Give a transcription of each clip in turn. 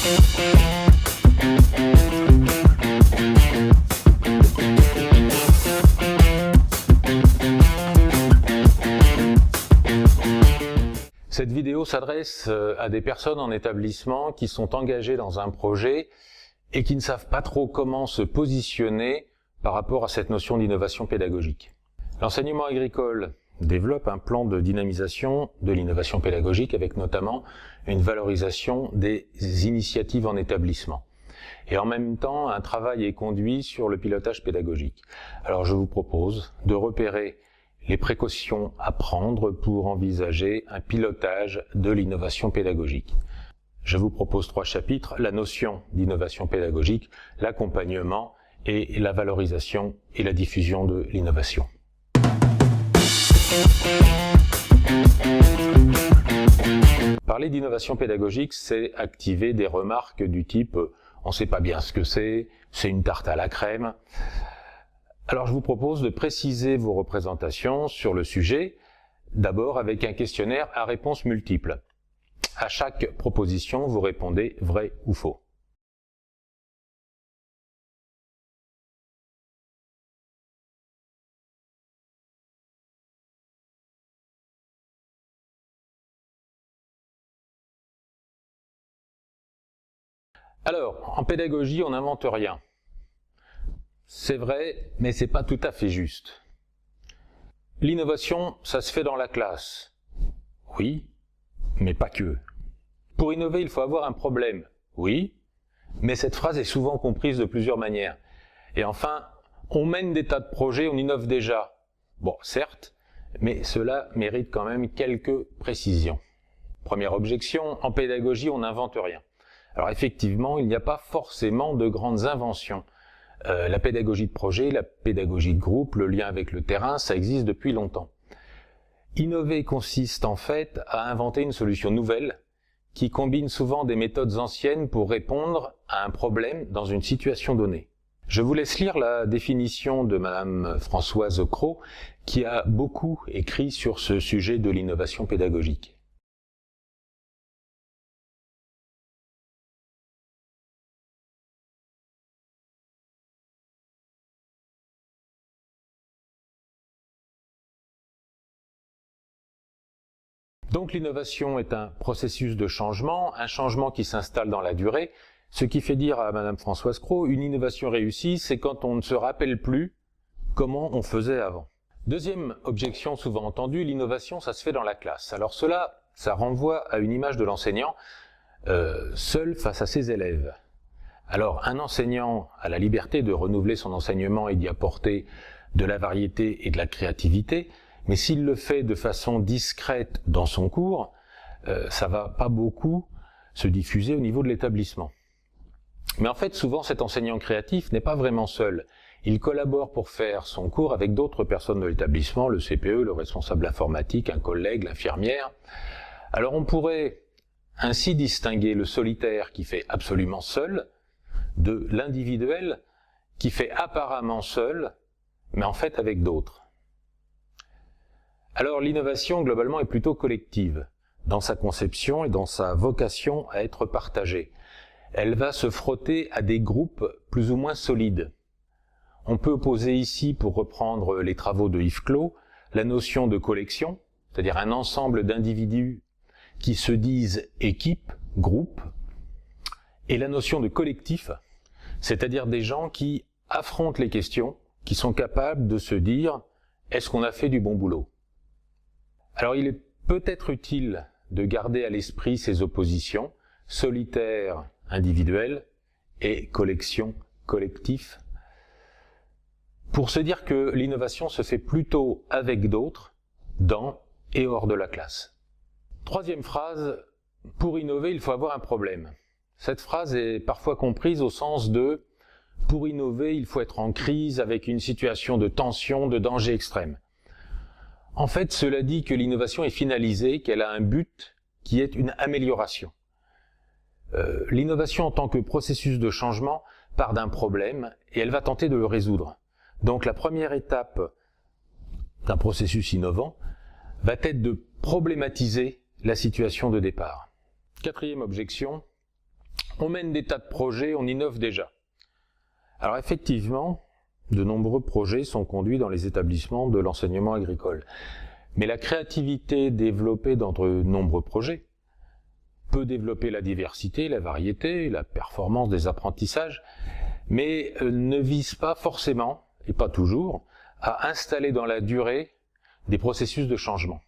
Cette vidéo s'adresse à des personnes en établissement qui sont engagées dans un projet et qui ne savent pas trop comment se positionner par rapport à cette notion d'innovation pédagogique. L'enseignement agricole développe un plan de dynamisation de l'innovation pédagogique avec notamment une valorisation des initiatives en établissement. Et en même temps, un travail est conduit sur le pilotage pédagogique. Alors je vous propose de repérer les précautions à prendre pour envisager un pilotage de l'innovation pédagogique. Je vous propose 3 chapitres, la notion d'innovation pédagogique, l'accompagnement et la valorisation et la diffusion de l'innovation. Parler d'innovation pédagogique, c'est activer des remarques du type « on ne sait pas bien ce que c'est une tarte à la crème ». Alors je vous propose de préciser vos représentations sur le sujet, d'abord avec un questionnaire à réponses multiples. À chaque proposition, vous répondez vrai ou faux. Alors, en pédagogie, on n'invente rien. C'est vrai, mais c'est pas tout à fait juste. L'innovation, ça se fait dans la classe. Oui, mais pas que. Pour innover, il faut avoir un problème. Oui, mais cette phrase est souvent comprise de plusieurs manières. Et enfin, on mène des tas de projets, on innove déjà. Bon, certes, mais cela mérite quand même quelques précisions. Première objection, en pédagogie, on n'invente rien. Alors effectivement, il n'y a pas forcément de grandes inventions. La pédagogie de projet, la pédagogie de groupe, le lien avec le terrain, ça existe depuis longtemps. Innover consiste en fait à inventer une solution nouvelle qui combine souvent des méthodes anciennes pour répondre à un problème dans une situation donnée. Je vous laisse lire la définition de Madame Françoise Cros, qui a beaucoup écrit sur ce sujet de l'innovation pédagogique. Donc l'innovation est un processus de changement, un changement qui s'installe dans la durée, ce qui fait dire à Madame Françoise Cros, une innovation réussie, c'est quand on ne se rappelle plus comment on faisait avant. Deuxième objection souvent entendue, l'innovation ça se fait dans la classe. Alors cela, ça renvoie à une image de l'enseignant seul face à ses élèves. Alors un enseignant a la liberté de renouveler son enseignement et d'y apporter de la variété et de la créativité, mais s'il le fait de façon discrète dans son cours, ça va pas beaucoup se diffuser au niveau de l'établissement. Mais en fait, souvent, cet enseignant créatif n'est pas vraiment seul. Il collabore pour faire son cours avec d'autres personnes de l'établissement, le CPE, le responsable informatique, un collègue, l'infirmière. Alors on pourrait ainsi distinguer le solitaire qui fait absolument seul de l'individuel qui fait apparemment seul, mais en fait avec d'autres. Alors l'innovation, globalement, est plutôt collective, dans sa conception et dans sa vocation à être partagée. Elle va se frotter à des groupes plus ou moins solides. On peut opposer ici, pour reprendre les travaux de Yves Clos, la notion de collection, c'est-à-dire un ensemble d'individus qui se disent équipe, groupe, et la notion de collectif, c'est-à-dire des gens qui affrontent les questions, qui sont capables de se dire « est-ce qu'on a fait du bon boulot ?» Alors il est peut-être utile de garder à l'esprit ces oppositions, solitaire, individuel et collection, collectif, pour se dire que l'innovation se fait plutôt avec d'autres, dans et hors de la classe. Troisième phrase, pour innover, il faut avoir un problème. Cette phrase est parfois comprise au sens de « pour innover, il faut être en crise avec une situation de tension, de danger extrême ». En fait, cela dit que l'innovation est finalisée, qu'elle a un but qui est une amélioration. L'innovation en tant que processus de changement part d'un problème et elle va tenter de le résoudre. Donc la première étape d'un processus innovant va être de problématiser la situation de départ. Quatrième objection, On mène des tas de projets, on innove déjà. Alors effectivement, de nombreux projets sont conduits dans les établissements de l'enseignement agricole. Mais la créativité développée dans de nombreux projets peut développer la diversité, la variété, la performance des apprentissages, mais ne vise pas forcément, et pas toujours, à installer dans la durée des processus de changement.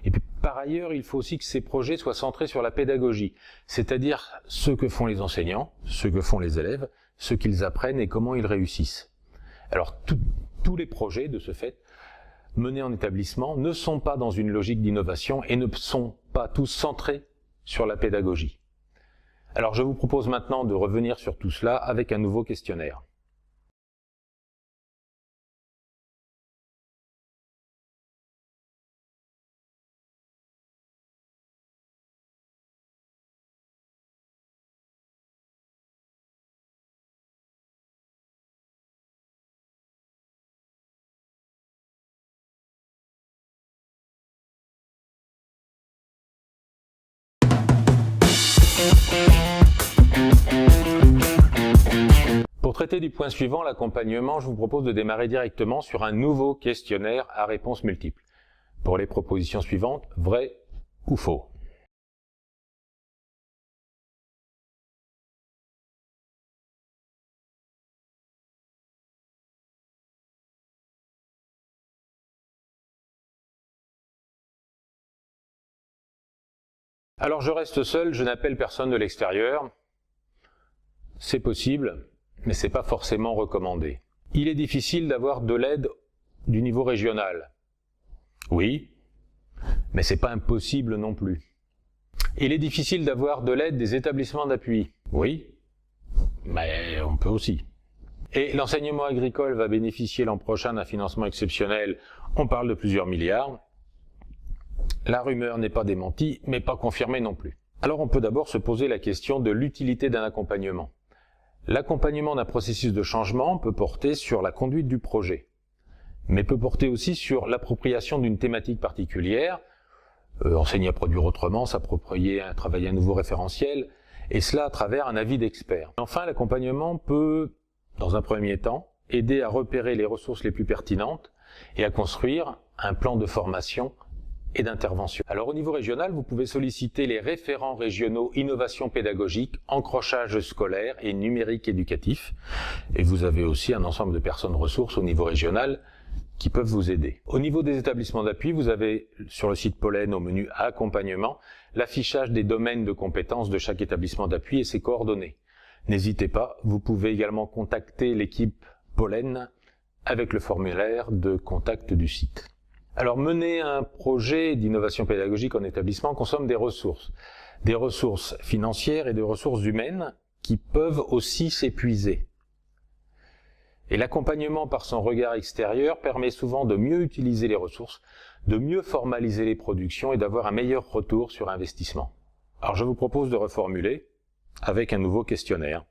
Et puis par ailleurs, il faut aussi que ces projets soient centrés sur la pédagogie, c'est-à-dire ce que font les enseignants, ce que font les élèves, ce qu'ils apprennent et comment ils réussissent. Alors tous les projets, de ce fait, menés en établissement, ne sont pas dans une logique d'innovation et ne sont pas tous centrés sur la pédagogie. Alors je vous propose maintenant de revenir sur tout cela avec un nouveau questionnaire. Pour traiter du point suivant, l'accompagnement, je vous propose de démarrer directement sur un nouveau questionnaire à réponse multiple. Pour les propositions suivantes, vrai ou faux. Alors je reste seul, je n'appelle personne de l'extérieur. C'est possible, mais ce n'est pas forcément recommandé. Il est difficile d'avoir de l'aide du niveau régional. Oui, mais ce n'est pas impossible non plus. Il est difficile d'avoir de l'aide des établissements d'appui. Oui, mais on peut aussi. Et l'enseignement agricole va bénéficier l'an prochain d'un financement exceptionnel. On parle de plusieurs milliards. La rumeur n'est pas démentie, mais pas confirmée non plus. Alors on peut d'abord se poser la question de l'utilité d'un accompagnement. L'accompagnement d'un processus de changement peut porter sur la conduite du projet, mais peut porter aussi sur l'appropriation d'une thématique particulière, enseigner à produire autrement, s'approprier à travailler un nouveau référentiel, et cela à travers un avis d'expert. Enfin, l'accompagnement peut, dans un premier temps, aider à repérer les ressources les plus pertinentes et à construire un plan de formation et d'intervention. Alors au niveau régional, vous pouvez solliciter les référents régionaux innovation pédagogique, encrochage scolaire et numérique éducatif. Et vous avez aussi un ensemble de personnes ressources au niveau régional qui peuvent vous aider. Au niveau des établissements d'appui, vous avez sur le site Pollen au menu accompagnement l'affichage des domaines de compétences de chaque établissement d'appui et ses coordonnées. N'hésitez pas, vous pouvez également contacter l'équipe Pollen avec le formulaire de contact du site. Alors mener un projet d'innovation pédagogique en établissement consomme des ressources financières et des ressources humaines qui peuvent aussi s'épuiser. Et l'accompagnement par son regard extérieur permet souvent de mieux utiliser les ressources, de mieux formaliser les productions et d'avoir un meilleur retour sur investissement. Alors je vous propose de reformuler avec un nouveau questionnaire.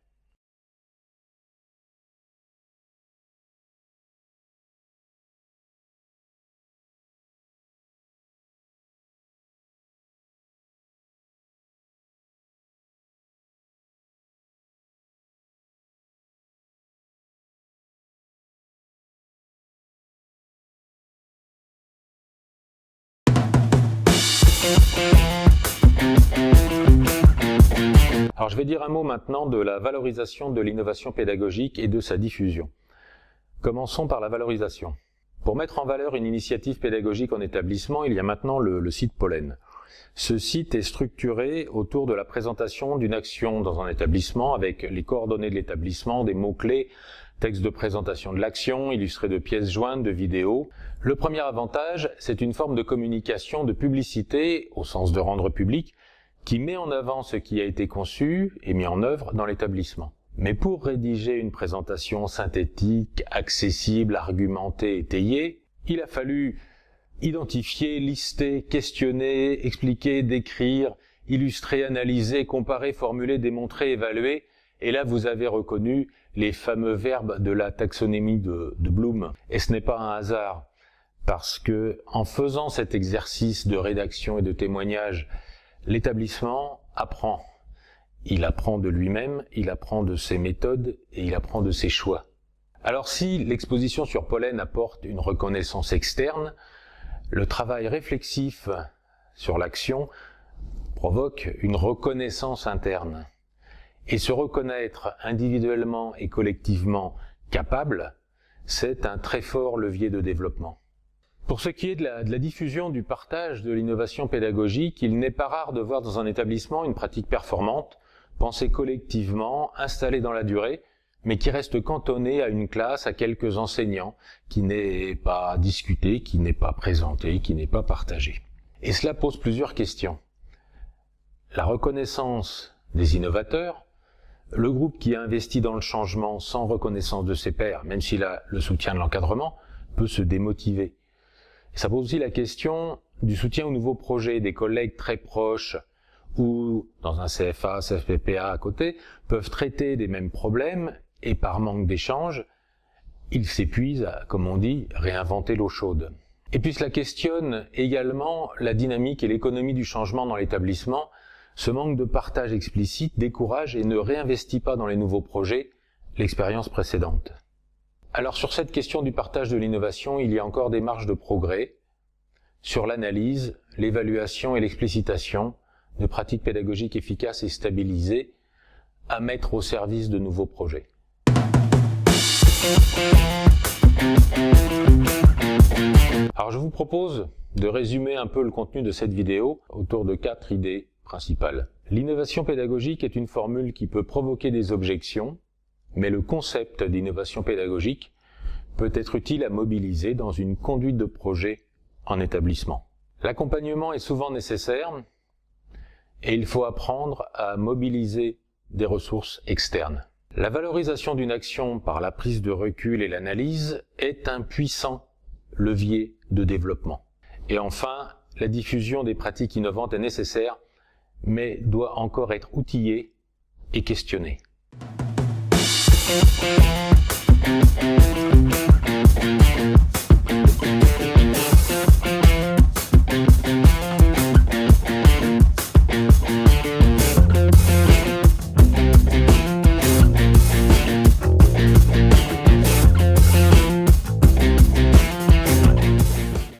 Alors je vais dire un mot maintenant de la valorisation de l'innovation pédagogique et de sa diffusion. Commençons par la valorisation. Pour mettre en valeur une initiative pédagogique en établissement, il y a maintenant le site Pollen. Ce site est structuré autour de la présentation d'une action dans un établissement avec les coordonnées de l'établissement, des mots-clés, texte de présentation de l'action, illustré de pièces jointes, de vidéos. Le premier avantage, c'est une forme de communication, de publicité, au sens de rendre public, qui met en avant ce qui a été conçu et mis en œuvre dans l'établissement. Mais pour rédiger une présentation synthétique, accessible, argumentée, étayée, il a fallu identifier, lister, questionner, expliquer, décrire, illustrer, analyser, comparer, formuler, démontrer, évaluer. Et là, vous avez reconnu les fameux verbes de la taxonomie de Bloom. Et ce n'est pas un hasard, parce que en faisant cet exercice de rédaction et de témoignage, l'établissement apprend. il apprend de lui-même, il apprend de ses méthodes et il apprend de ses choix. Alors si l'exposition sur pollen apporte une reconnaissance externe, le travail réflexif sur l'action provoque une reconnaissance interne. Et se reconnaître individuellement et collectivement capable, c'est un très fort levier de développement. Pour ce qui est de la diffusion du partage de l'innovation pédagogique, il n'est pas rare de voir dans un établissement une pratique performante, pensée collectivement, installée dans la durée, mais qui reste cantonnée à une classe, à quelques enseignants, qui n'est pas discutée, qui n'est pas présentée, qui n'est pas partagée. Et cela pose plusieurs questions. La reconnaissance des innovateurs, le groupe qui a investi dans le changement sans reconnaissance de ses pairs, même s'il a le soutien de l'encadrement, peut se démotiver. Et ça pose aussi la question du soutien aux nouveaux projets, des collègues très proches ou dans un CFA, CFPPA à côté, peuvent traiter des mêmes problèmes et par manque d'échange, ils s'épuisent à, comme on dit, réinventer l'eau chaude. Et puis cela questionne également la dynamique et l'économie du changement dans l'établissement. Ce manque de partage explicite décourage et ne réinvestit pas dans les nouveaux projets l'expérience précédente. Alors sur cette question du partage de l'innovation, il y a encore des marges de progrès sur l'analyse, l'évaluation et l'explicitation de pratiques pédagogiques efficaces et stabilisées à mettre au service de nouveaux projets. Alors je vous propose de résumer un peu le contenu de cette vidéo autour de 4 idées principales. L'innovation pédagogique est une formule qui peut provoquer des objections, mais le concept d'innovation pédagogique peut être utile à mobiliser dans une conduite de projet en établissement. L'accompagnement est souvent nécessaire et il faut apprendre à mobiliser des ressources externes. La valorisation d'une action par la prise de recul et l'analyse est un puissant levier de développement. Et enfin, la diffusion des pratiques innovantes est nécessaire, mais doit encore être outillée et questionnée.